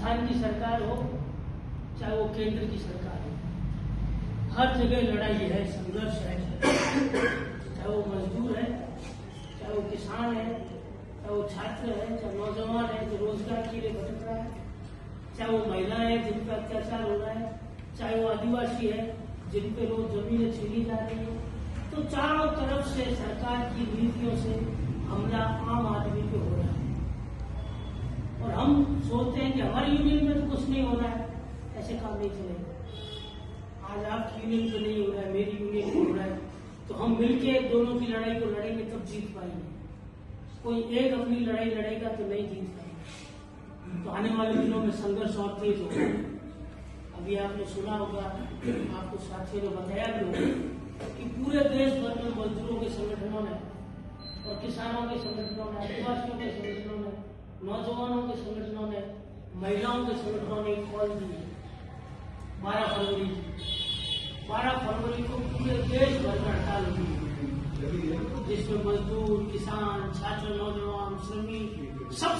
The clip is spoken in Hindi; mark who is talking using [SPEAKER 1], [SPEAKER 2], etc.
[SPEAKER 1] राजस्थान की सरकार हो चाहे वो केंद्र की सरकार हो, हर जगह लड़ाई है, संघर्ष है। चाहे वो मजदूर है, चाहे वो किसान है, चाहे वो छात्र है, चाहे नौजवान है जो रोजगार के लिए भटक रहा है, चाहे वो महिलाएं हैं जिन पर अत्याचार हो रहा है, चाहे वो आदिवासी है जिन पे रोज जमीनें छीनी जा रही है। तो चारों तरफ से सरकार की नीतियों से हमला आम आदमी पे हो रहा है और हम सोचते हैं कि हमारी यूनियन में तो कुछ नहीं हो रहा है। ऐसे काम नहीं चलेगा। आज आपकी यूनियन पे नहीं हो रहा है, मेरी यूनियन पे हो रहा है, तो हम मिलके दोनों की लड़ाई को लड़ेंगे तब जीत पाएंगे। कोई एक अपनी लड़ाई लड़ेगा तो नहीं जीत पाएगा। तो आने वाले दिनों में संघर्ष और तेज होगा। अभी आपने सुना होगा, आपको साथियों ने बताया भी होगा कि पूरे देश भर में मजदूरों के संगठनों ने और किसानों के संगठनों ने, आदिवासियों के संगठनों ने, नौजवानों के संगठनों ने, महिलाओं के संगठनों ने कॉल दी है 12 फरवरी को पूरे देश भर में हड़ताल हुई, जिसमें मजदूर, किसान, छात्र, नौजवान, श्रमिक सब